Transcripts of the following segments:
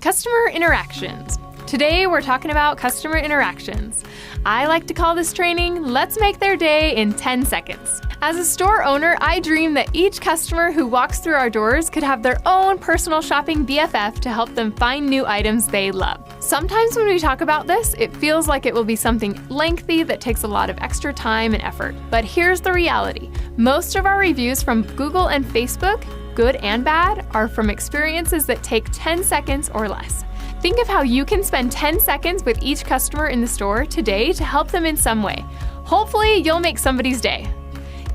Customer interactions. Today we're talking about customer interactions. I like to call this training, Let's Make Their Day in 10 Seconds. As a store owner, I dream that each customer who walks through our doors could have their own personal shopping BFF to help them find new items they love. Sometimes when we talk about this, it feels like it will be something lengthy that takes a lot of extra time and effort. But here's the reality. Most of our reviews from Google and Facebook, good and bad, are from experiences that take 10 seconds or less. Think of how you can spend 10 seconds with each customer in the store today to help them in some way. Hopefully, you'll make somebody's day.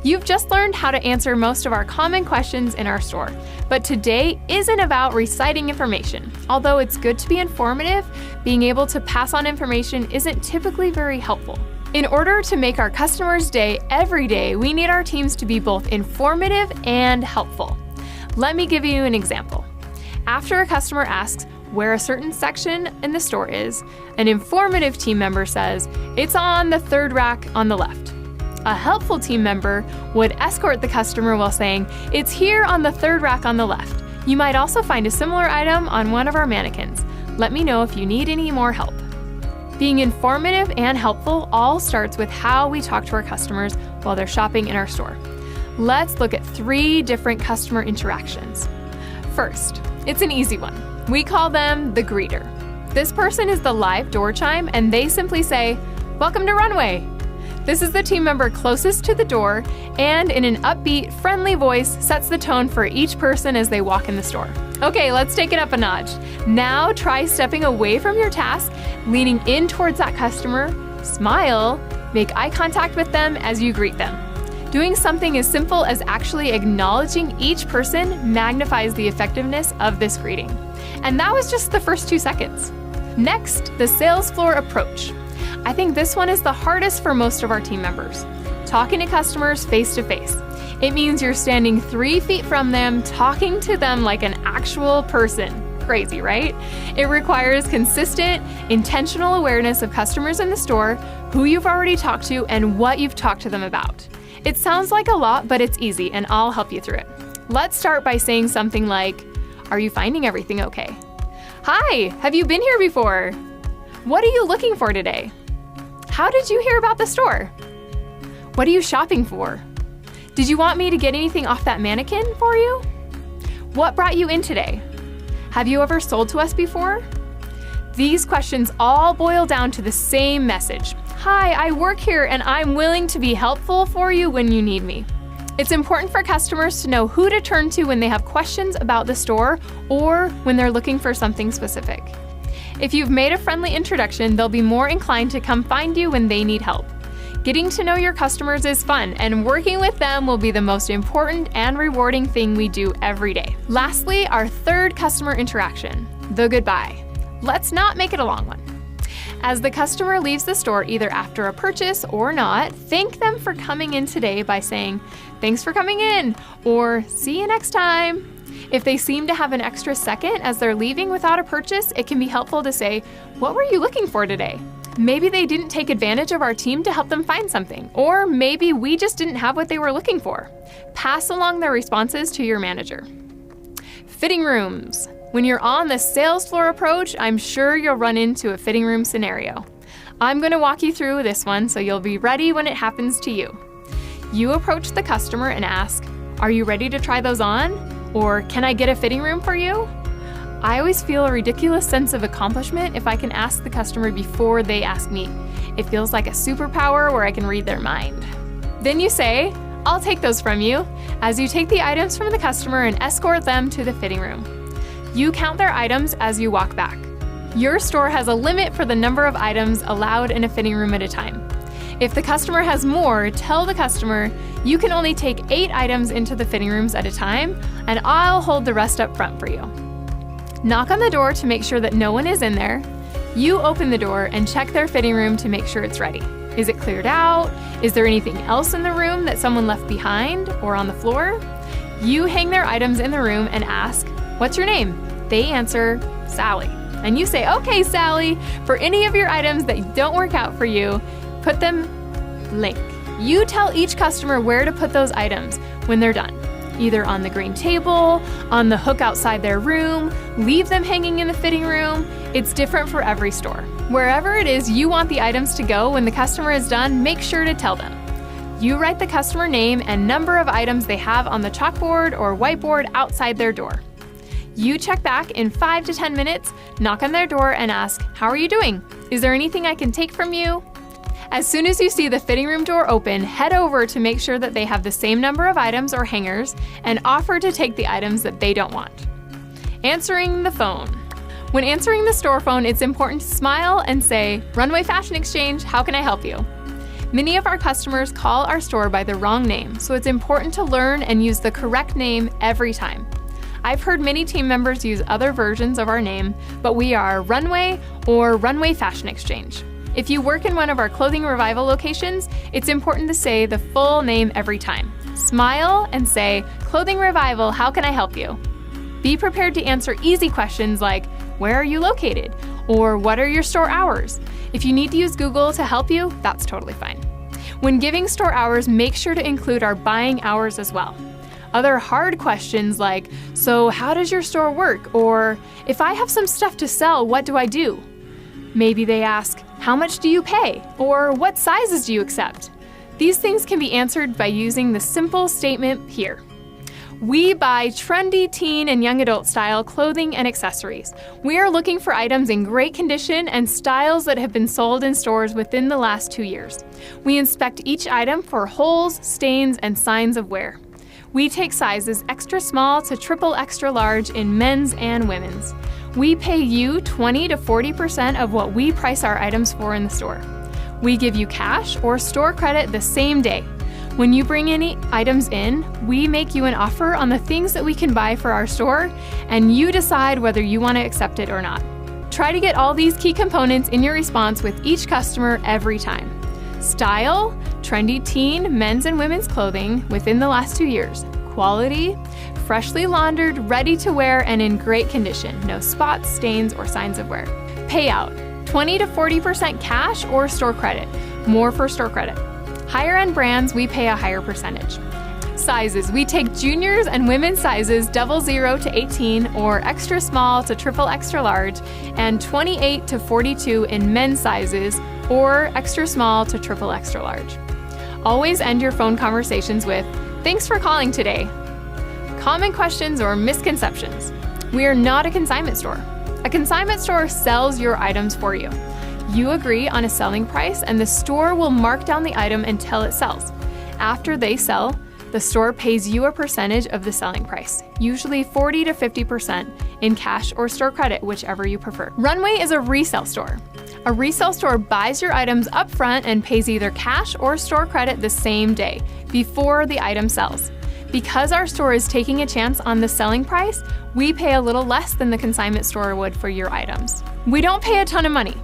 You've just learned how to answer most of our common questions in our store, but today isn't about reciting information. Although it's good to be informative, being able to pass on information isn't typically very helpful. In order to make our customers' day every day, we need our teams to be both informative and helpful. Let me give you an example. After a customer asks where a certain section in the store is, an informative team member says, "It's on the third rack on the left." A helpful team member would escort the customer while saying, "It's here on the third rack on the left. You might also find a similar item on one of our mannequins. Let me know if you need any more help." Being informative and helpful all starts with how we talk to our customers while they're shopping in our store. Let's look at 3 different customer interactions. First, it's an easy one. We call them the greeter. This person is the live door chime, and they simply say, "Welcome to Runway." This is the team member closest to the door, and in an upbeat, friendly voice, sets the tone for each person as they walk in the store. Okay, let's take it up a notch. Now try stepping away from your task, leaning in towards that customer, smile, make eye contact with them as you greet them. Doing something as simple as actually acknowledging each person magnifies the effectiveness of this greeting. And that was just the first 2 seconds. Next, the sales floor approach. I think this one is the hardest for most of our team members. Talking to customers face to face. It means you're standing 3 feet from them, talking to them like an actual person. Crazy, right? It requires consistent, intentional awareness of customers in the store, who you've already talked to, and what you've talked to them about. It sounds like a lot, but it's easy, and I'll help you through it. Let's start by saying something like, "Are you finding everything okay?" "Hi, have you been here before?" "What are you looking for today?" "How did you hear about the store?" "What are you shopping for?" "Did you want me to get anything off that mannequin for you?" "What brought you in today?" "Have you ever sold to us before?" These questions all boil down to the same message. "Hi, I work here and I'm willing to be helpful for you when you need me." It's important for customers to know who to turn to when they have questions about the store or when they're looking for something specific. If you've made a friendly introduction, they'll be more inclined to come find you when they need help. Getting to know your customers is fun, and working with them will be the most important and rewarding thing we do every day. Lastly, our 3rd customer interaction, the goodbye. Let's not make it a long one. As the customer leaves the store either after a purchase or not, thank them for coming in today by saying, "Thanks for coming in," or "See you next time." If they seem to have an extra second as they're leaving without a purchase, it can be helpful to say, "What were you looking for today?" Maybe they didn't take advantage of our team to help them find something, or maybe we just didn't have what they were looking for. Pass along their responses to your manager. Fitting rooms. When you're on the sales floor approach, I'm sure you'll run into a fitting room scenario. I'm going to walk you through this one so you'll be ready when it happens to you. You approach the customer and ask, "Are you ready to try those on?" Or, "Can I get a fitting room for you?" I always feel a ridiculous sense of accomplishment if I can ask the customer before they ask me. It feels like a superpower where I can read their mind. Then you say, "I'll take those from you," as you take the items from the customer and escort them to the fitting room. You count their items as you walk back. Your store has a limit for the number of items allowed in a fitting room at a time. If the customer has more, tell the customer, "You can only take 8 items into the fitting rooms at a time, and I'll hold the rest up front for you." Knock on the door to make sure that no one is in there. You open the door and check their fitting room to make sure it's ready. Is it cleared out? Is there anything else in the room that someone left behind or on the floor? You hang their items in the room and ask, "What's your name?" They answer, "Sally." And you say, "Okay, Sally, for any of your items that don't work out for you, put them blank." You tell each customer where to put those items when they're done. either on the green table, on the hook outside their room, leave them hanging in the fitting room. It's different for every store. Wherever it is you want the items to go when the customer is done, make sure to tell them. You write the customer name and number of items they have on the chalkboard or whiteboard outside their door. You check back in 5 to 10 minutes, knock on their door and ask, "How are you doing? Is there anything I can take from you?" As soon as you see the fitting room door open, head over to make sure that they have the same number of items or hangers and offer to take the items that they don't want. Answering the phone. When answering the store phone, it's important to smile and say, "Runway Fashion Exchange, how can I help you?" Many of our customers call our store by the wrong name, so it's important to learn and use the correct name every time. I've heard many team members use other versions of our name, but we are Runway or Runway Fashion Exchange. If you work in one of our Clothing Revival locations, it's important to say the full name every time. Smile and say, "Clothing Revival, how can I help you?" Be prepared to answer easy questions like, "Where are you located?" or "What are your store hours?" If you need to use Google to help you, that's totally fine. When giving store hours, make sure to include our buying hours as well. Other hard questions like, "So how does your store work?" or "If I have some stuff to sell, what do I do?" Maybe they ask, "How much do you pay?" or "What sizes do you accept?" These things can be answered by using the simple statement here. We buy trendy teen and young adult style clothing and accessories. We are looking for items in great condition and styles that have been sold in stores within the last 2 years. We inspect each item for holes, stains, and signs of wear. We take sizes extra small to triple extra large in men's and women's. We pay you 20 to 40% of what we price our items for in the store. We give you cash or store credit the same day. When you bring any items in, we make you an offer on the things that we can buy for our store, and you decide whether you want to accept it or not. Try to get all these key components in your response with each customer every time. Style, trendy teen, men's and women's clothing within the last 2 years. Quality, freshly laundered, ready to wear, and in great condition. No spots, stains, or signs of wear. Payout, 20 to 40% cash or store credit. More for store credit. Higher end brands, we pay a higher percentage. Sizes, we take juniors and women's sizes 00 to 18 or extra small to triple extra large, and 28 to 42 in men's sizes or extra small to triple extra large. Always end your phone conversations with, "Thanks for calling today." Common questions or misconceptions. We are not a consignment store. A consignment store sells your items for you. You agree on a selling price and the store will mark down the item until it sells. After they sell, the store pays you a percentage of the selling price, usually 40 to 50% in cash or store credit, whichever you prefer. Runway is a resale store. A resale store buys your items up front and pays either cash or store credit the same day, before the item sells. Because our store is taking a chance on the selling price, we pay a little less than the consignment store would for your items. We don't pay a ton of money.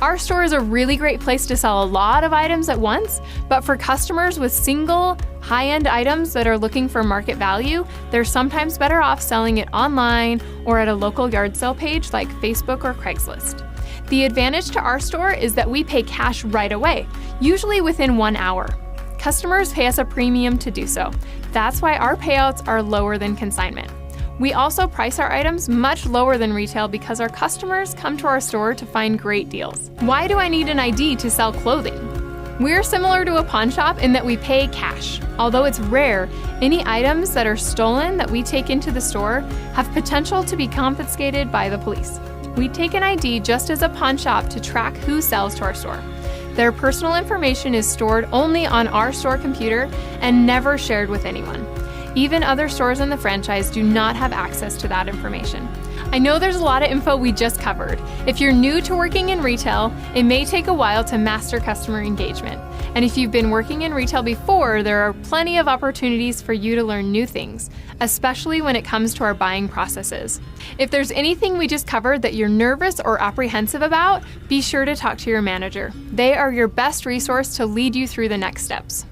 Our store is a really great place to sell a lot of items at once, but for customers with single, high-end items that are looking for market value, they're sometimes better off selling it online or at a local yard sale page like Facebook or Craigslist. The advantage to our store is that we pay cash right away, usually within 1 hour. Customers pay us a premium to do so. That's why our payouts are lower than consignment. We also price our items much lower than retail because our customers come to our store to find great deals. Why do I need an ID to sell clothing? We're similar to a pawn shop in that we pay cash. Although it's rare, any items that are stolen that we take into the store have potential to be confiscated by the police. We take an ID just as a pawn shop to track who sells to our store. Their personal information is stored only on our store computer and never shared with anyone. Even other stores in the franchise do not have access to that information. I know there's a lot of info we just covered. If you're new to working in retail, it may take a while to master customer engagement. And if you've been working in retail before, there are plenty of opportunities for you to learn new things, especially when it comes to our buying processes. If there's anything we just covered that you're nervous or apprehensive about, be sure to talk to your manager. They are your best resource to lead you through the next steps.